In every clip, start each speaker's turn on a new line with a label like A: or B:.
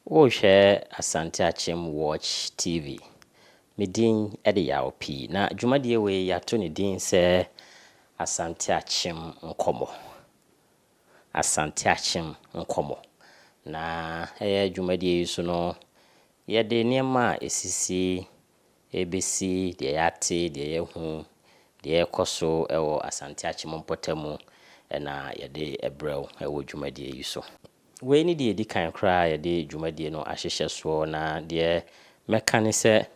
A: O share Asante-Akyem Watch TV. Me din ede yawo pii na dwumadie we yato ne din se Asante-Akyem Nkɔmɔ. Asante-Akyem Nkɔmɔ. Na dwumadie yi so no yede niema esisi ebesi de yate de yehu de ekoso ewo Asante-Akyem mpɔtamu na yede ebrew ewo dwumadie yi so. We ni de edi kan kra yede dwumadie no ahyehye so na de meka ne se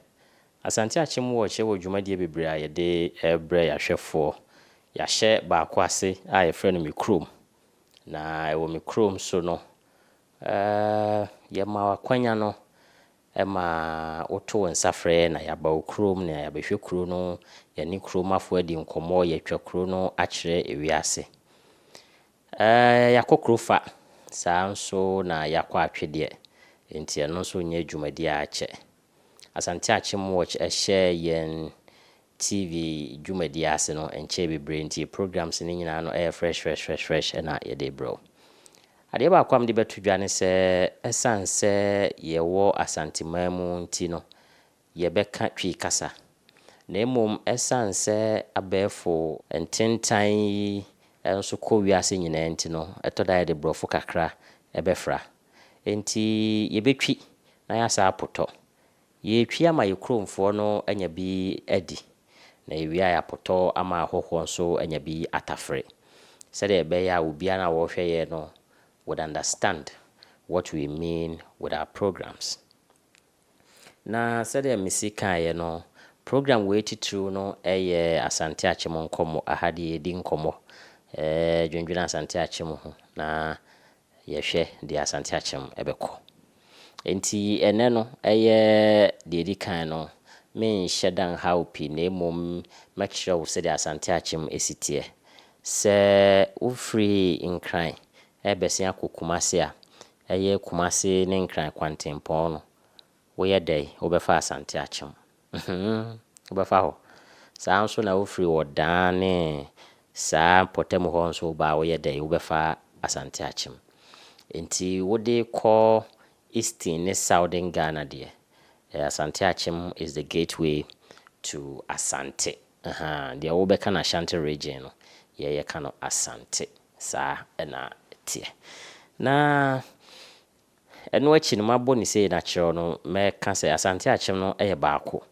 A: Asante-Akyem Watch ewo dwumadie bebre a yede ebre yahwefo yahye baako ase a yefre no mikrom na ewo mikrom so no yema wakwanya no ema oto nsafre na yaba okrom na yabehwe kro no yani krom afo adi nkɔmɔ yatwa kro no akyere ewiase yakokrofa saa nso na yakɔ atwede enti eno nso nye dwumadie a akyɛ Asante-Akyem Watch ehye yen TV dwumadie ase no enche bebre enti programs ni nyina no fresh na yede bro ade ba kwam de beto dwane se esanse yewo asantemamu nti no yebeka twi kasa na emom esanse abefo ententan enso ko wiase nyina enti no etoda yede brofo kakra ebefra enti yebetwi na yasa apoto yetwi ama yekromfo no anya bi adi na ewia ya poto ama ahoho nso anya bi atafre said ebe ya obi ana wo hwe ye no would understand what we mean with our programs. Na said misika ye no program we titru no Asante-Akyem Nkɔmɔ ahade edi nkɔmɔ dwendwena Asante-Akyem ho na yehwe de Asante-Akyem ebekɔ enti ene no de edi kan no me shedan haupi na emom make wo se de Asante-Akyem esitie se wo free nkran besia kokumase a kumase ne nkran kwantempɔn no wo ye dai wo befa Asante-Akyem wo befa ho saa nso na wo free wodan ne saa potem ho nso ba wo ye dai wo befa Asante-Akyem enti wo de ko Eastern ne Southern Ghana de Asante-Akyem is the gateway to Asante de wo beka na Ashanti region no ye ka no Asante saa na tie na eno achi no mabo ni sei na kyerɛ no me ka sɛ Asante-Akyem no baako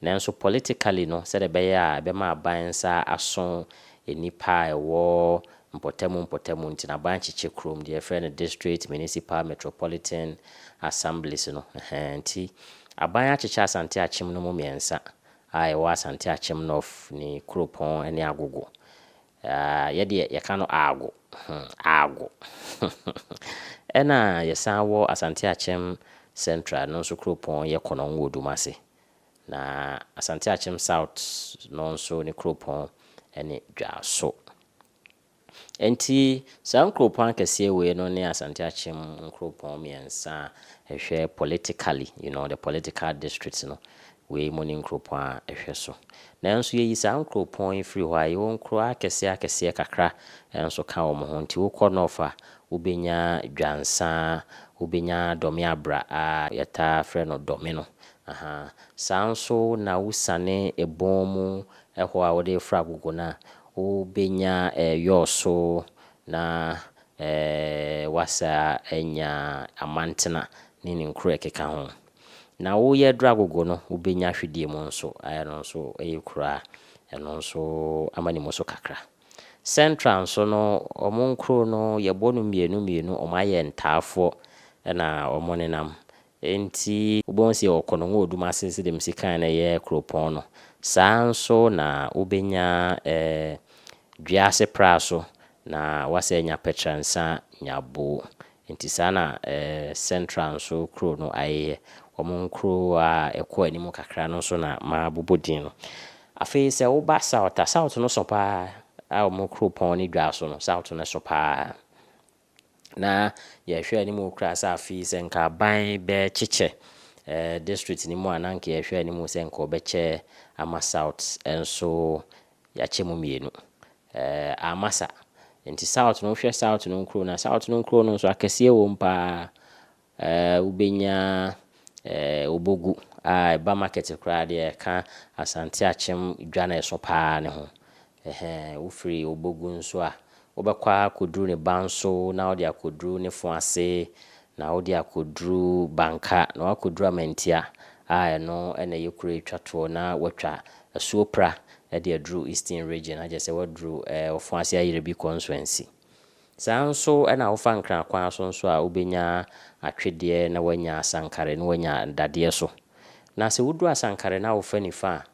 A: nanso politically no sɛ de be ya be ma abansa aso enipa ewo mpɔtamu ntina banchiche krom de friend district municipal metropolitan assemblies no nti aban akyeche Asante-Akyem no mu miensa ewo Asante-Akyem North ni Kropon ene Agogo yede yeka no ago ena yesan wo Asante-Akyem Central no so Kropon ye kono Nwodumase na Asante-Akyem South no so ni Kropon ene Dwaso enti san Kropon kese we no ne Asante-Akyem Kropon miensa ehwe politically the political districts no we morning Kropon ehwe so na nso ye san Kropon free ho ayi won kro akese kakra enso ka wo ho nti wo kɔ nofa ubenya Dwansa ubenya Dome Abra yeta frɛ no Dome no san so na wusane ebomu ɛhɔ a wo de fra Agogo na ubenya yoso na wasa enya Amantena ne nkro ekeka ho na wo ye dra Agogo no ubenya hwedie mu nso no nso kura eno nso amani mo so kakra Central nso no omonkro no ye bonu mienu omaye ntaafo na omonenam enti ubonsi okono Nwodumase se dem sika na ye Kropon no saa nso na ubenya Dwiase praso na wasa enya Petransa nyabo enti sana Central nso kro no aye omonkro a ekɔ animu kakra no so na ma bobodin no afei se wo ba South no so pa Kropon ni Dwaso no South no so pa na ye hwe animu kra sa afei se nka ban be chiche district ni mu ananka ye hwe animu se nka obeche ama South enso ya chemu mienu amasa enti South no hwe South no nkro na South no nkro no so akese wo mpa Ubenya obogu ba market kra de ka Asante-Akyem dwa na eso paa ne ho. Ufiri obogu nso a wobekwa koduru ne banso na wode akoduru ne fo ase na wode akoduru banka na wakoduru amantia eno ena yekure twato na watwa asuopra de aduru Eastern region aje se waduru ofo ase ayire bi constituency. Saa nso ena wofa nkran kwan so nso a wobenya atwede na wanya asankare na wanya dade so. Na se wudu asankare na wofa nifa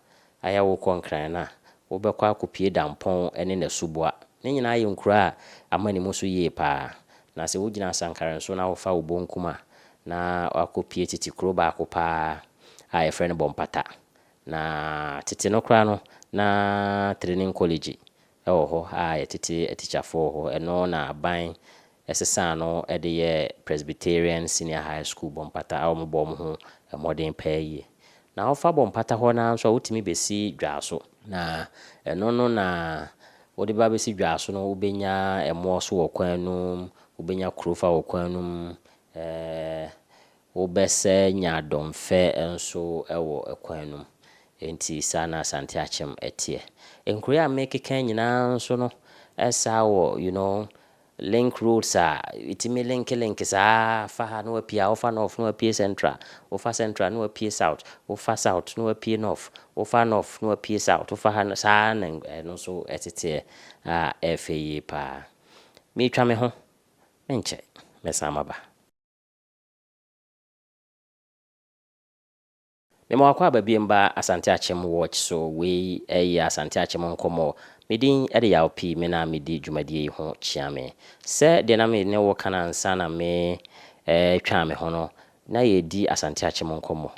A: aya wo konkran na wobekwa akopie dampon ene na subua. Ne nyina aye nkura amani mu so yie pa. Na se wugina asankare nso na wofa obonkuma na akopie titikro ba akopa a friend bompata. Na titi no kra no na training college ewo ho a titi teacher for ho eno na ban esesa no de ye Presbyterian Senior High School bompata a ombom ho modern pay. Na ofa bompata ho na nso wotimi besi dwaso na eno no na wode ba besi dwaso no wobenya emo so wokwanum wobenya krofa wokwanum wobese nya domfe enso ewo ekwanum enti sana Asante-Akyem etie enkure a mekeka nyina nso no esa wo link roads a itimi link sa fa ha no apia ofa north no apia central ofa central no apia south ofa south no apia north ofa north no apia south ofa ha sa no so etete a efe pa me twa me ho menche mesama ba Memo akwa babie mba Asante-Akyem watch so we Asante-Akyem Nkɔmɔ medin ede yaw pi me na medi dwumadie ho chiame se de na me ne wo kana nsa na me twa me ho no na ye di Asante-Akyem Nkɔmɔ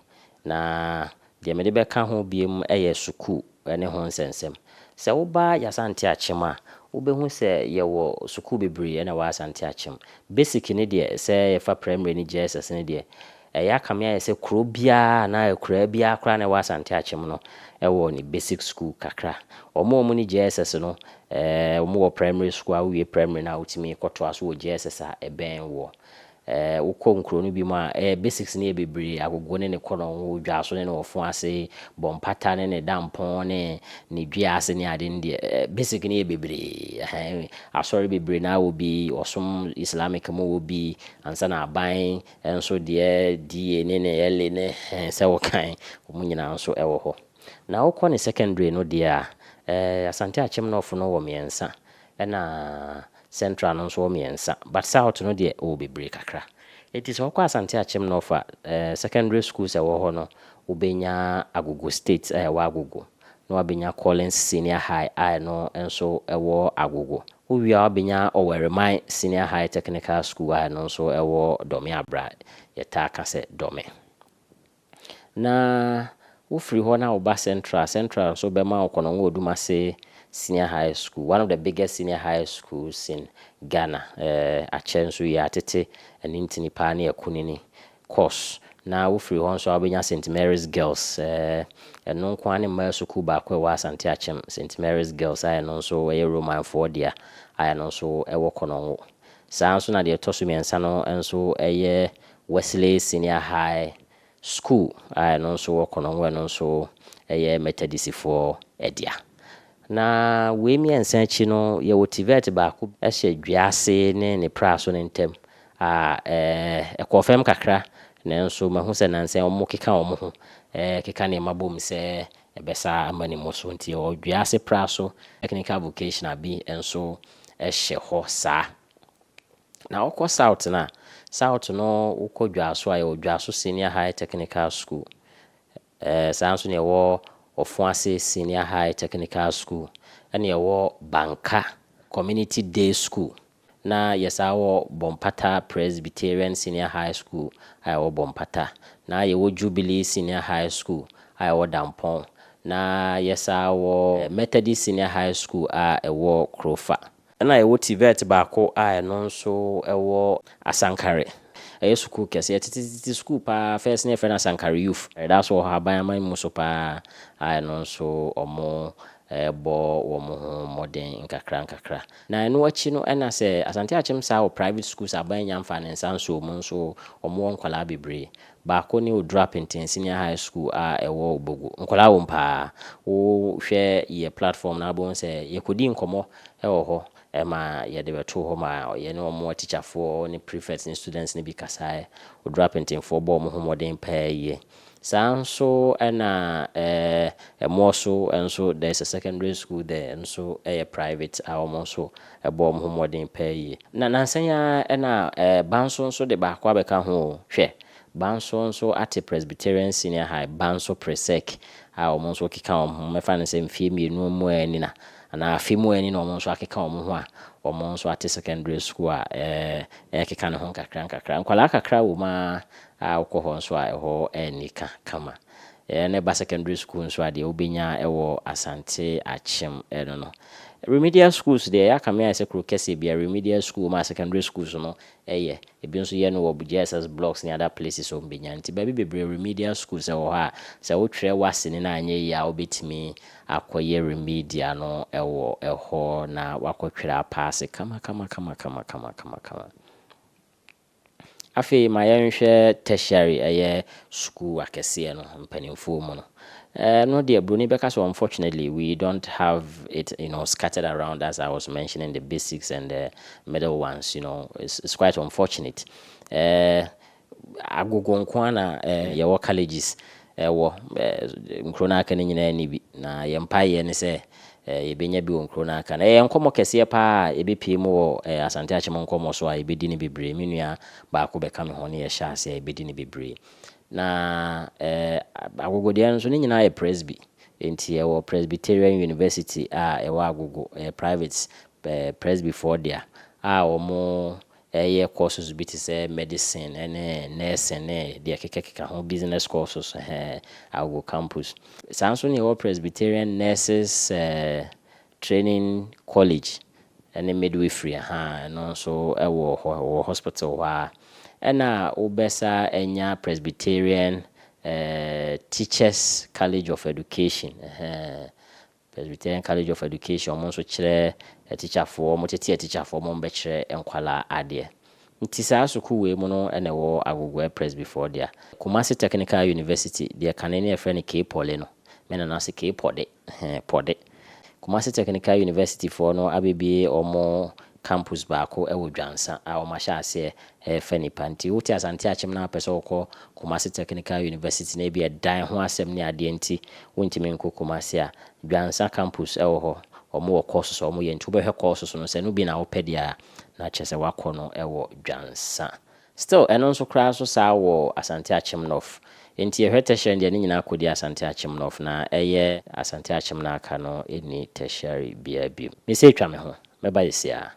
A: na de me de beka ho biem suku ne ho nsensem se wo ba Asante-Akyem a wo be hu se ye wo suku bebre na wa Asante-Akyem basic ne de se ye fa primary ni JSS ne de ya kamia yese kro bia na ekura bia kra na wa Asante-Akyem no ewo ni basic school kakra omo ni JSS no omo wo primary school a we primary na utimi koto aso wo JSS a eben wo wokɔ nkro no bi ma basics ne bebre agogo ne kono wo dwa so ne ofo ase bompata ne dampon ne dua ase ne ade ne basic ne bebre asori bebre na obi osom Islamic mo obi ansa na aban enso de die ne ele ne se wo kan mo nyina nso ewo ho na wokɔ ne secondary no dia Asante-Akyem no ofo no wo miensa na central no so miensa but south no de o bebre kakra it is okwa Asante-Akyem no for secondary schools e wo ho no ubenya Agogo state wa Agogo no abenya Collins senior high no enso ewo Agogo uwia abenya Oweremai senior high technical school no so ewo Dome Abra yeta ka se Dome na ufiri ho na oba central so be ma okono wo Odumase Senior High School, one of the biggest senior high schools in Ghana. Achensu ya tete and intini pani akunini course. Na ufiri hon so abenya St. Mary's Girls. Non kwani ma suku ba kwa wa Asante-Akyem St. Mary's Girls aya non so e Roman for dia aya non so e wo kono wo. Saa nso na de tosu miensa no enso eye Wesley Senior High School aya non so wo kono wo non so eye Methodist for edia. Na we mi ensanchi no ye motivate ba ko ehye dwiase ne praso ne ntem ekofem kakra na nso mahu se nanse omo keka omo ho keka ne mabom se ebesa amani mo so nti o dwiase praso technical vocation abi enso ehye ho sa na okọ south no ukọ dwaso ayo dwaso senior high technical school saa nso ne wo Ofuase Senior High Technical School and your Banka Community Day School. Na yesa wo Bompata Presbyterian Senior High School ayo Bompata. Na yewo Jubilee Senior High School ayo Dampon. Na yesa wo Methodist Senior High School ayo Krofa. Na yewo TVET bako ayo nonso ewo Asankare. School kese titi school pa first ne friend Asankare youth that's all haban man muso pa no so omo bo wo mo ho modern nkakra na eno achi no na se Asante-Akyem sa wo private schools aban nyamfa ne nsanso mo nso omo nkwala bebre ba ko ni o drop in senior high school a ewo obogu nkwala wo mpa wo hwe ye platform na bo se ye kodi nkɔmɔ ewo ho ma ye de beto ho ma ye ne omo teacher for ni prefects ni students ni bi kasae o drop in for bo mo ho modern pa ye sanso na more so enso there's a secondary school there enso private almost bo mo modern pay na nansanya na banso nso de ba kwa beka ho hwe banso nso at Presbyterian Senior High banso presec almost okika me fa ne se mfie mienu mu ani na ana afi mu ani na almost akika ho a almost at secondary school kika ne ho kakra nkwala kakra wo ma alcohol nso a ho enika kama ne ba secondary school nso a de obenya ewo Asante-Akyem no remedial schools there ya kame ase kro kese bia remedial school ma secondary schools no ebi nso ye no JSS blocks ni other places o mbenya nti ba bi bebre remedial schools e wo ha se wo twere wase ni na anye ya obetimi akoye remedial no ewo eho na wakotwere pass kama afi ma yenhwe tertiary school akese no mpanimfo mu no no dear Bruni because unfortunately we don't have it scattered around as I was mentioning the basics and the middle ones it's quite unfortunate agogo nkwana your colleges nkrona aka ni nyina ni bi na yempa ye ne se yebenya bi nkrona aka na nkɔmɔ kɛseɛ pa ebepi mu Asante-Akyem nkɔmɔ so a ebedi ni bebre menua ba ko beka me ho ne yɛ hyɛ ase ebedi ni bebre na agogo de nso ni nyina yɛ presby enti ɛwɔ Presbyterian University a ɛwɔ agogo private presby for there a ɔmo courses bi te sɛ medicine ne nursing ne de keka ho business courses agogo campus sanso ne ɛwɔ Presbyterian Nurses Training College ne midwifery no so ɛwɔ hospital hɔ a obesa enya Presbyterian Teachers College of Education Presbyterian College of Education mo so kire teacher for mo teacher for mo be kire enkwala ade nti saa suku we mu no na wo agogo Presby for there Kumasi Technical University there kanene e friend K Pole no me na se K Pode Pode Kumasi Technical University for no abebe omo campus baako ewo Dwansa a o ma sha ase fani panti wuti Asante-Akyem na pese okọ Kumasi Technical University na bi dan ho asem ne ade nti wontimi nko Kumasi a Dwansa campus ewo ho omo wo courses omo ye nti wo behwe courses no se no bi na wo pedia na chese wakọ no ewo Dwansa still eno nso kra so sa wo Asante-Akyem North enti ehwe tertiary de nyina akodi Asante-Akyem North na eye Asante-Akyem na aka no eni tertiary bia bi me se twa me ho meba yesia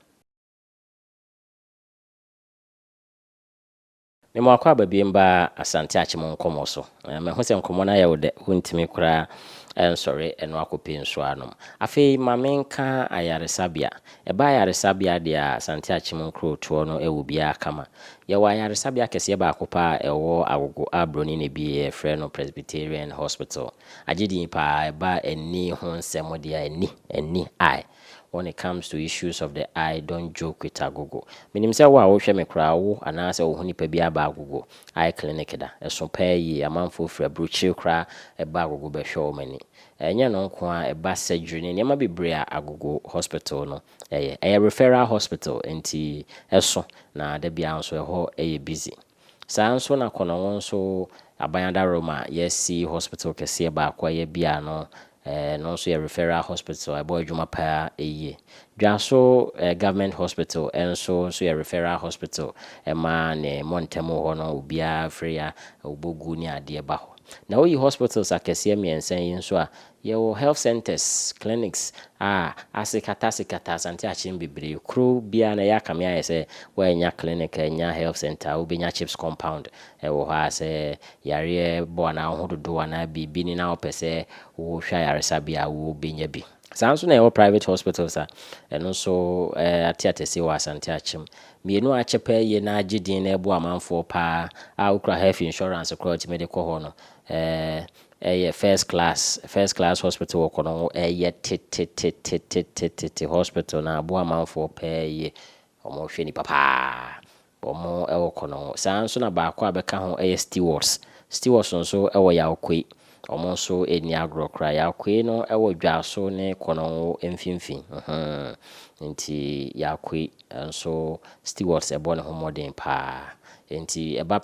A: Memo akwa babimba Asante-Akyem nkɔmɔ so me ho se nkɔmɔ na yɛ de huntimi kura sorry eno akopi nso anom afei mamenka ayaresabia eba ayaresabia de Asante-Akyem nkroto no ewo bia kama ye wa ayaresabia kese ba akopa ewo agogo abroni ne bi frɛ no Presbyterian Hospital agidi pa eba eni ho nsɛm de eni ai when it comes to issues of the eye, don't joke with agogo. Minim say wa wo hwe me kra wo anase wo huni pa bia ba agogo eye clinic da. Eso pa yi amanfo fra brochi kra e ba agogo be hwe o mani. Enye no nko a e ba surgery ne nyama bebre a agogo hospital no. Referral hospital enti eso na da bia nso ho busy. Saa nso na kono won so Abayanda Roma yesi hospital kese ba akwa ye bia no no so referral hospital boy dwuma pa dwaso government hospital enso so referral hospital ma ne montemo ho no obia free ya obogu ni ade ba ho na oyi hospitals akese miensan yi nso a your health centers clinics asikata Asante-Akyem bebre kro bia na yakame ayese wa nya clinic nya health center obenya chips compound wo ha se yare bo na hododo na bibi ni na opese wo hwa yare sabia wo benya bi sanso na private hospitals eno so atiatese wa Asante-Akyem mienu achepa ye na agidin na ebo amanfo pa ukra health insurance kro medical ho no first class hospital wɔ kono tete hospital na abo amanfo pɛɛ omo hwɛ ni papa omo ɛwɔ kono saa nso na baako abɛka ho stewards nso ɛwɔ Yawkwe omo nso eni agro kra Yawkwe no ɛwɔ dwaso ne kono mfimfin nti Yawkwe nso stewards ɛbɔ ne ho modern pa nti ɛba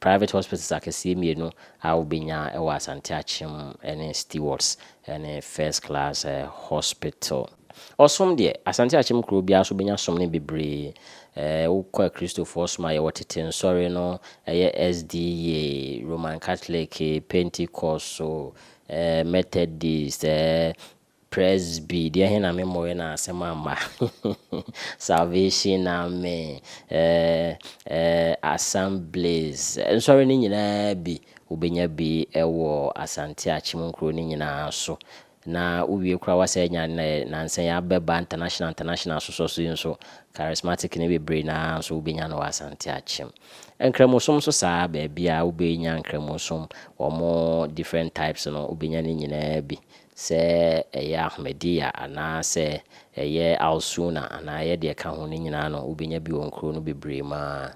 A: private hospitals akɛseɛ mmienu a wobɛnya ɛwɔ Asante-Akyem ɛne stewards ɛne first class hospital. Osom deɛ Asante-Akyem kuro bia so bɛnya som ne bebree wokɔ Christopher som a yɛwɔ tete nsɔre no ɛyɛ SDA Roman Catholic Pentecost so Methodist Presby deɛ he na memory na asɛm amba Salvation Army Assemblies nsɔre ne nyinaa bi wobɛnya bi ɛwɔ Asante-Akyem nkuro ne nyinaa so na uwie kura wasa nya na nsen ya beba international so nso charismatic ne bebre na so wobɛnya no Asante-Akyem nkramosom so saa baabia wobɛnya nkramosom omo different types no wobɛnya ne nyinaa bi sɛ ɛyɛ Ahmedia ana sɛ ɛyɛ Alsuna ana ɛyɛ de ka ho ne nyinaa no wobɛnya bi wɔ nkuro no bebre ma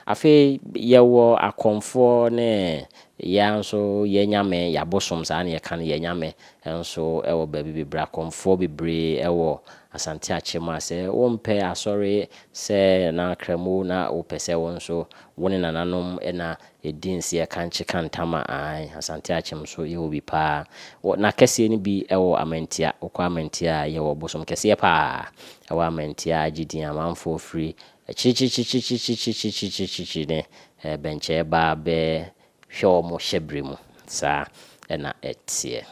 A: afi yɛwɔ akomfo ne ya nso yenyame yabosom saa ne yɛka no yenyame nso ɛwɔ baabi bebre akomfo bebre ɛwɔ Asante-Akyem a sɛ wompɛ asɔre sɛ na kramo na wopɛ sɛ wo nso wo ne nananom ɛna edinsi ɛkanche kantama Asante-Akyem so yɛwɔ bi pa na kɛseɛ ne bi ɛwɔ Amantia wokɔ Amantia yɛwɔ bosom kɛseɛ pa ɛwɔ Amantia gidin amanfo free chi ne benche ba be hwe omo hyebre mu saa na etie